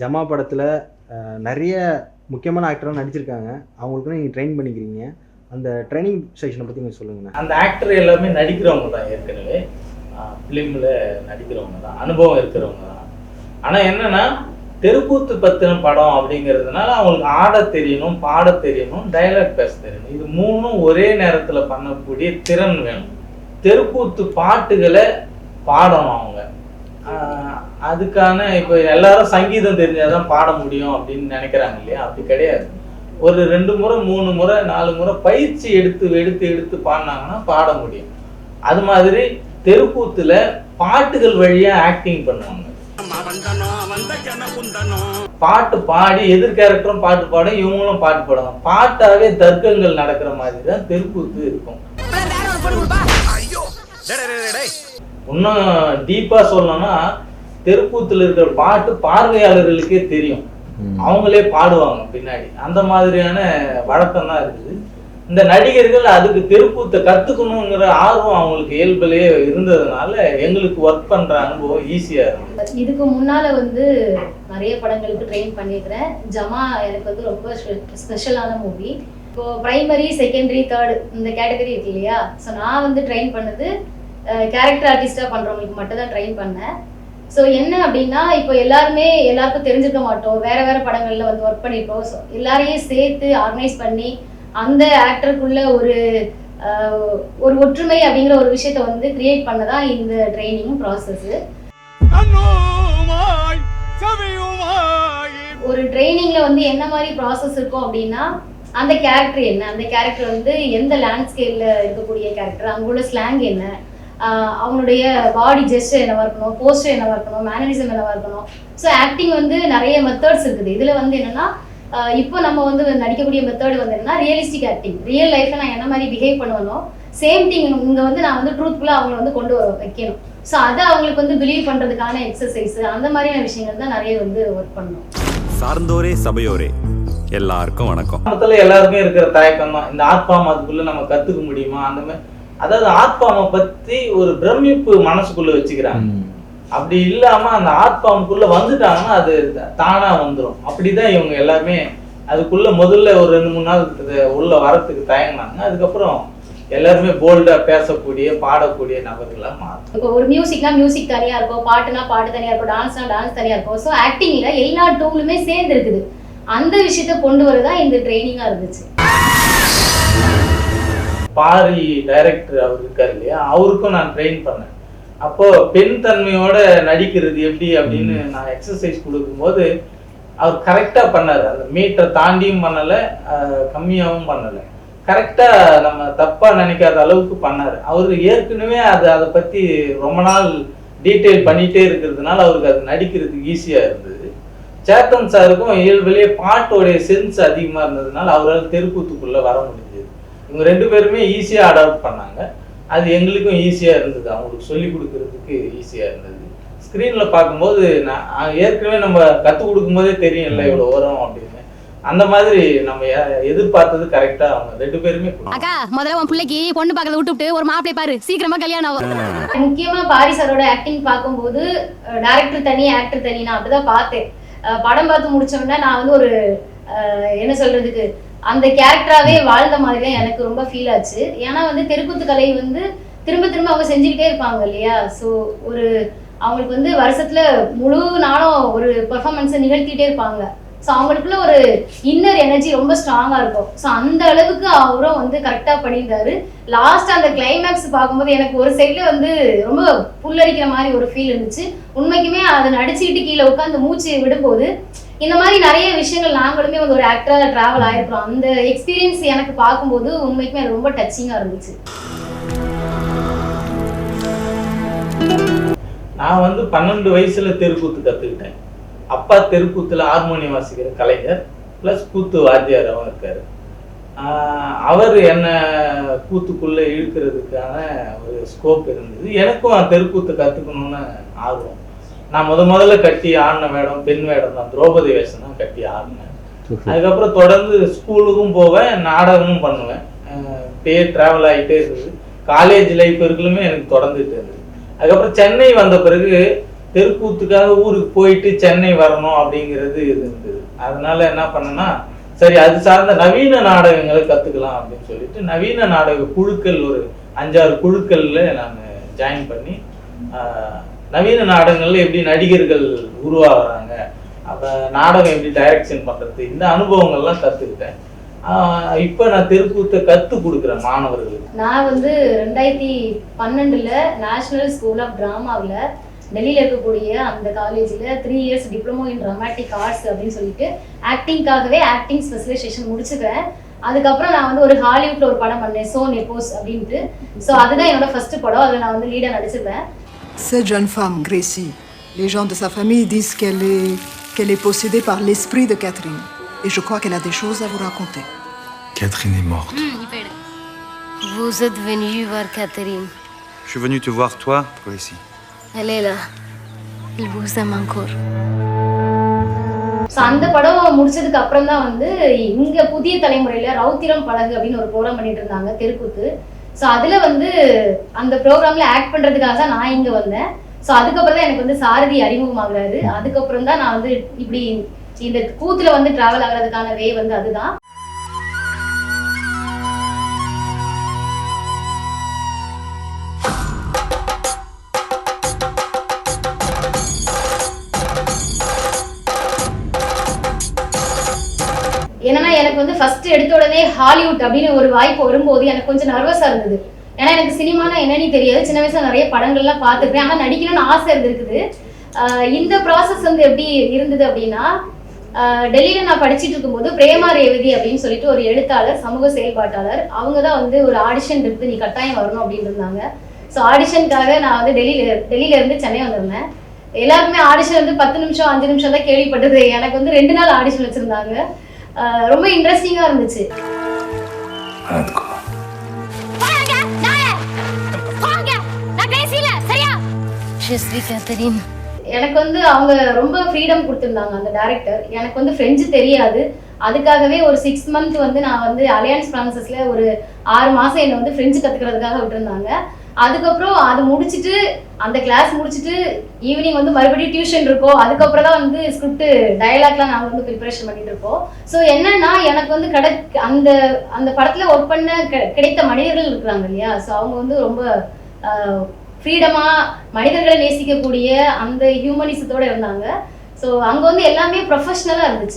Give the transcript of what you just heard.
ஜமா படத்தில் நிறைய முக்கியமான ஆக்டராக நடிச்சிருக்காங்க. அவங்களுக்கு நீங்கள் ட்ரெயின் பண்ணிக்கிறீங்க. அந்த ட்ரைனிங் செக்ஷனை பற்றி நீங்கள் சொல்லுங்கண்ணா. அந்த ஆக்டர் எல்லாமே நடிக்கிறவங்க தான், ஏற்கனவே ஃபிலிமில் நடிக்கிறவங்க தான், அனுபவம் இருக்கிறவங்க தான். ஆனால் என்னென்னா தெருக்கூத்து பத்தின படம் அப்படிங்கிறதுனால அவங்களுக்கு ஆட தெரியணும், பாட தெரியணும், டைலாக் பேச தெரியணும். இது மூணும் ஒரே நேரத்தில் பண்ணக்கூடிய திறன் வேணும். தெருக்கூத்து பாட்டுகளை பாடணும் அவங்க. அதுக்கான இப்போ எல்லாரும் சங்கீதம் தெரிஞ்சாதான் பாட முடியும் அப்படின்னு நினைக்கிறாங்க இல்லையா? அப்படி கிடையாது. ஒரு 2 முறை 3 முறை 4 முறை பயிற்சி எடுத்து பாடினாங்கன்னா பாட முடியும். அது மாதிரி தெருக்கூத்துல பாட்டுகள் வழியா ஆக்டிங் பண்ணுவாங்க. பாட்டு பாடி எதிர் கேரக்டரும் பாட்டு பாடும், இவங்களும் பாட்டு பாடுவாங்க. பாட்டாவே தர்க்கங்கள் நடக்கிற மாதிரி தான் தெருக்கூத்து இருக்கும். இன்னும் டீப்பா சொல்லணும்னா தெருக்கூத்துல இருக்கிற பாட்டு பார்வையாளர்களுக்கே தெரியும், அவங்களே பாடுவாங்க பின்னாடி. அந்த மாதிரியான வழக்கம் தான் இருக்குது. இந்த நடிகர்கள் அதுக்கு தெருக்கூத்தை கத்துக்கணுங்கிற ஆர்வம் அவங்களுக்கு இயல்பிலேயே இருந்ததுனால எங்களுக்கு ஒர்க் பண்ற அனுபவம் ஈஸியா இருக்கும். இதுக்கு முன்னால நிறைய படங்களுக்கு ட்ரெயின் பண்ணியிருக்கிறேன். ஜமா எனக்கு ரொம்ப ஸ்பெஷலான மூவி. இப்போ பிரைமரி, செகண்டரி, தேர்டு இந்த கேட்டகரி இருக்கு இல்லையா? ஸோ நான் ட்ரெயின் பண்ணது கேரக்டர் ஆர்டிஸ்டா பண்றவங்களுக்கு மட்டும் தான் ட்ரெயின் பண்ணேன். ஸோ என்ன அப்படின்னா, இப்போ எல்லாருக்கும் தெரிஞ்சிருக்க மாட்டோம், வேற வேற படங்கள்ல ஒர்க் பண்ணிருக்கோம். ஸோ எல்லாரையும் சேர்த்து ஆர்கனைஸ் பண்ணி அந்த ஆக்டருக்குள்ள ஒரு ஒற்றுமை அப்படிங்கிற ஒரு விஷயத்த கிரியேட் பண்ணதான் இந்த ட்ரைனிங் ப்ராசஸ். ஒரு ட்ரைனிங்ல என்ன மாதிரி ப்ராசஸ் இருக்கும் அப்படின்னா, அந்த கேரக்டர் என்ன, அந்த கேரக்டர் எந்த லேண்ட்ஸ்கேப்ல இருக்கக்கூடிய கேரக்டர், அங்குள்ள ஸ்லாங் என்ன, அவனுடைய பாடி ஜெஸ்டர் என்னவா இருக்கணும், போஸ்டர் என்னவா இருக்கணும், மேனரிசம் என்னவா இருக்கணும். ஸோ ஆக்டிங் நிறைய மெத்தட்ஸ் இருக்குது. இதுல என்னன்னா, இப்போ நம்ம நடிக்கக்கூடிய மெத்தட் என்னன்னா ரியலிஸ்டிக் ஆக்டிங். ரியல் லைஃப்ல நான் என்ன மாதிரி பிஹேவ் பண்ணுவேனோ சேம் திங் இங்க நான் ட்ரூத்ஃபுல்லா அவங்களை கொண்டு வைக்கணும். ஸோ அதை அவங்களுக்கு பிலீவ் பண்றதுக்கான எக்ஸசைஸ், அந்த மாதிரியான விஷயங்கள் தான் நிறைய ஒர்க் பண்ணணும். சார்ந்தோரே சபையோரே எல்லாருக்கும் வணக்கம். எல்லாருக்கும் இருக்கிற தயக்கம் தான், இந்த ஆத்மாம் அதுக்குள்ள நம்ம கத்துக்க முடியுமா? அந்த மாதிரி, அதாவது ஆத்மாவை பத்தி ஒரு பிரமிப்பு மனசுக்குள்ள வச்சுக்கிறாங்க. அப்படி இல்லாம அந்த ஆத்மாவுக்குள்ள வந்துட்டாங்கன்னா அது தானா வந்துடும். அப்படிதான் இவங்க எல்லாமே அதுக்குள்ள முதல்ல ஒரு 2-3 நாள் உள்ள வரத்துக்கு தயங்கினாங்க. அதுக்கப்புறம் எல்லாருமே போல்டா பேசக்கூடிய பாடக்கூடிய நபர்களா மாறும். இப்போ ஒரு மியூசிக்னா மியூசிக் தனியா இருக்கும், பாட்டுனா பாட்டு தனியா இருக்கும், டான்ஸ்னா டான்ஸ் தனியா இருக்கும். ஸோ ஆக்டிங்ல எல்லா டூலுமே சேர்ந்து இருக்குது. அந்த விஷயத்த கொண்டு வரதான் இந்த ட்ரைனிங்கா இருந்துச்சு. பாரி டைரக்டர் அவர் இருக்காரு இல்லையா, அவருக்கும் நான் ட்ரெயின் பண்ணேன். அப்போ பெண் தன்மையோட நடிக்கிறது எப்படி அப்படின்னு நான் எக்ஸசைஸ் கொடுக்கும்போது அவர் கரெக்டா பண்ணாரு. அந்த மீட்டரை தாண்டியும் பண்ணல, கம்மியாகவும் பண்ணல, கரெக்டா நம்ம தப்பா நினைக்காத அளவுக்கு பண்ணாரு. அவரு ஏற்கனவே அதை பத்தி ரொம்ப நாள் டீட்டெயில் பண்ணிட்டே இருக்கிறதுனால அவருக்கு அது நடிக்கிறதுக்கு ஈஸியா இருந்தது. சேத்தன் சாருக்கும் இயல்பிலேயே பாட்டோடைய சென்ஸ் அதிகமா இருந்ததுனால அவரால் தெருக்கூத்துக்குள்ள வர முடிஞ்சது. இவங்க 2 பேருமே ஈஸியா அடாப்ட் பண்ணாங்க. அது எங்களுக்கும் ஈஸியா இருந்தது, அவங்களுக்கு சொல்லி கொடுக்கறதுக்கு ஈஸியா இருந்தது. ஸ்கிரீன்ல பார்க்கும்போது நான் ஏற்கனவே நம்ம கற்றுக் கொடுக்கும் போதே தெரியும் இல்லை இவ்வளோ வரும் அப்படின்னு. அந்த மாதிரி நம்ம எதிர்பார்த்தது கரெக்டா அவங்க 2 பேருமே. அக்கா முதல்ல உன் பிள்ளைக்கு பொண்ணு பார்க்கறத விட்டுவிட்டு ஒரு மாப்பிளை பாரு, சீக்கிரமா கல்யாணம் ஆகும். முக்கியமா பாரி சாரோட ஆக்டிங் பார்க்கும்போது டைரக்டர் தனி ஆக்டர் தனி நான் அப்படிதான் பார்த்தேன். படம் பார்த்து முடிச்சோம்னா நான் ஒரு என்ன சொல்றதுக்கு அந்த கேரக்டராகவே வாழ்ந்த மாதிரி தான் எனக்கு ரொம்ப ஃபீல் ஆச்சு. ஏன்னா தெருக்கூத்து கலை திரும்ப திரும்ப அவங்க செஞ்சுக்கிட்டே இருப்பாங்க இல்லையா? ஸோ அவங்களுக்கு வருஷத்துல முழு நாளும் ஒரு பெர்ஃபார்மன்ஸை நிகழ்த்திட்டே இருப்பாங்க. ஸோ அவங்களுக்குள்ள ஒரு இன்னர் எனர்ஜி ரொம்ப ஸ்ட்ராங்கா இருக்கும். ஸோ அந்த அளவுக்கு அவரும் கரெக்டா பண்ணியிருந்தாரு. லாஸ்ட் அந்த கிளைமேக்ஸ் பார்க்கும்போது எனக்கு ஒரு சைட்ல ரொம்ப புல்லரிக்கிற மாதிரி ஒரு ஃபீல் இருந்துச்சு. உண்மைக்குமே அதை நடிச்சுக்கிட்டு கீழே உட்காந்து மூச்சு விடும்போது இந்த மாதிரி நிறைய விஷயங்கள் நாங்களுமே ஒரு ஆக்டரா டிராவல் ஆயிருக்கிறோம். அந்த எக்ஸ்பீரியன்ஸ் எனக்கு பார்க்கும்போது உண்மைக்குமே ரொம்ப டச்சிங்கா இருந்துச்சு. நான் 12 வயசுல தெருக்கூத்து கத்துக்கிட்டேன். அப்பா தெருக்கூத்துல ஹார்மோனியம் வாசிக்கிற கலைஞர் பிளஸ் கூத்து வாத்தியாராகவும் இருக்காரு. அவர் என்ன கூத்துக்குள்ள இழுக்கிறதுக்கான ஒரு ஸ்கோப் இருந்தது. எனக்கும் தெருக்கூத்து கத்துக்கணும்னு ஆர்வம். நான் முதல்ல கட்டி ஆடின வேடம் பெண் வேடம் தான், திரௌபதி வேஷம் தான் கட்டி ஆடினேன். அதுக்கப்புறம் தொடர்ந்து ஸ்கூலுக்கும் போவேன், நாடகமும் பண்ணுவேன். ட்ராவல் ஆகிட்டே இருந்தது. காலேஜ் லைஃப் இருக்குலுமே எனக்கு தொடர்ந்துட்டு இருந்தது. அதுக்கப்புறம் சென்னை வந்த பிறகு தெருக்கூத்துக்காக ஊருக்கு போயிட்டு சென்னை வரணும் அப்படிங்கிறது இது இருந்தது. அதனால என்ன பண்ணேன்னா, சரி அது சார்ந்த நவீன நாடகங்களை கற்றுக்கலாம் அப்படின்னு சொல்லிட்டு நவீன நாடக குழுக்கள் ஒரு 5-6 குழுக்களில் நான் ஜாயின் பண்ணி நவீன நாடகங்கள்ல எப்படி நடிகர்கள் உருவாகிறாங்க, அப்போ நாடகம் எப்படி டைரக்ஷன் பண்ணுறது, இந்த அனுபவங்கள்லாம் கற்றுக்கிட்டேன். இப்போ நான் தெருக்கூத்தை கற்றுக் கொடுக்குறேன் மாணவர்களுக்கு. நான் வந்து 2012 நேஷனல் ஸ்கூல் ஆஃப் டிராமாவில் டெல்லியில் இருக்கக்கூடிய அந்த காலேஜில் 3 years diploma in dramatic arts அப்படின்னு சொல்லிட்டு ஆக்டிங்காகவே ஆக்டிங் ஸ்பெஷலைசேஷன் முடிச்சுக்கிறேன். அதுக்கப்புறம் நான் வந்து ஒரு ஹாலிவுட்ல ஒரு படம் பண்ணேன், சோ நெப்போஸ் அப்படின்ட்டு. ஸோ அதுதான் என்னோட ஃபர்ஸ்ட் படம். அதில் நான் வந்து லீடாக நடிச்சிருப்பேன். Cette jeune femme, Gracie, les gens de sa famille disent qu'elle est possédée par l'esprit de Catherine. Et je crois qu'elle a des choses à vous raconter. Catherine est morte. Vous êtes venu voir Catherine. Je suis venu te voir, toi, Gracie. Elle est là. Elle vous aime encore. So அந்த படம் முடிச்சதுக்கு அப்புறம் தான் வந்து இங்கே புதிய தலைமுறையில் ரவுத்திரம் பழகு அப்படின்னு ஒரு ப்ரோக்ராம் பண்ணிட்டு இருந்தாங்க, தெருக்கூத்து. ஸோ அதில் வந்து அந்த ப்ரோக்ராமில் ஆக்ட் பண்ணுறதுக்காக தான் நான் இங்கே வந்தேன். ஸோ அதுக்கப்புறம் தான் எனக்கு வந்து சாரதி அறிமுகமாகிறாரு. அதுக்கப்புறம் தான் நான் வந்து இப்படி இந்த கூத்துல வந்து டிராவல் ஆகிறதுக்கான வே வந்து அதுதான். என்னன்னா எனக்கு வந்து ஃபர்ஸ்ட் எடுத்த உடனே ஹாலிவுட் அப்படின்னு ஒரு வாய்ப்பு வரும்போது எனக்கு கொஞ்சம் நர்வஸா இருந்தது. ஏன்னா எனக்கு சினிமானா என்னன்னு தெரியாது. சின்ன வயசுல நிறைய படங்கள்லாம் பார்த்துருக்கேன், ஆனால் நடிக்கணும்னு ஆசை இருந்திருக்குது. இந்த ப்ராசஸ் வந்து எப்படி இருந்தது அப்படின்னா, டெல்லியில நான் படிச்சுட்டு இருக்கும்போது பிரேமா ரேவதி அப்படின்னு சொல்லிட்டு ஒரு எழுத்தாளர், சமூக செயல்பாட்டாளர், அவங்க தான் வந்து ஒரு ஆடிஷன் இருக்கு, நீ கட்டாயம் வரணும் அப்படின்னு இருந்தாங்க. ஸோ ஆடிஷனுக்காக நான் வந்து டெல்லியில இருந்து சென்னை வந்திருந்தேன். எல்லாருக்குமே ஆடிஷன் வந்து 10 நிமிஷம் 5 நிமிஷம் தான் கேள்விப்பட்டது. எனக்கு வந்து 2 நாள் ஆடிஷன் வச்சிருந்தாங்க. ரொம்ப இன்ட்ரெஸ்டிங்கா இருந்துச்சு. எனக்கு வந்து அவங்க ரொம்ப ஃப்ரீடம் கொடுத்துருந்தாங்க அந்த டைரக்டர். எனக்கு வந்து ஃப்ரெஞ்சு தெரியாது. அதுக்காகவே ஒரு 6 மந்த் வந்து நான் வந்து அலையன்ஸ் பிரான்சஸ்ல ஒரு 6 மாசம் என்னை வந்து ஃப்ரெஞ்சு கத்துக்கிறதுக்காக விட்டுருந்தாங்க. அதுக்கப்புறம் அது முடிச்சுட்டு அந்த கிளாஸ் முடிச்சுட்டு ஈவினிங் வந்து மறுபடியும் டியூஷன் இருக்கும். அதுக்கப்புறம் தான் வந்து ஸ்கிரிப்ட் டயலாக்லாம் நாங்கள் வந்து ப்ரிப்பரேஷன் பண்ணிட்டு இருக்கோம். ஸோ என்னன்னா எனக்கு வந்து அந்த அந்த படத்துல ஒர்க் பண்ண கிடைத்த மனிதர்கள் இருக்கிறாங்க இல்லையா, ஸோ அவங்க வந்து ரொம்ப ஃப்ரீடமா மனிதர்களை நேசிக்கக்கூடிய அந்த ஹியூமனிசத்தோட இருந்தாங்க. ஸோ அங்கே வந்து எல்லாமே ப்ரொஃபஷ்னலாக இருந்துச்சு.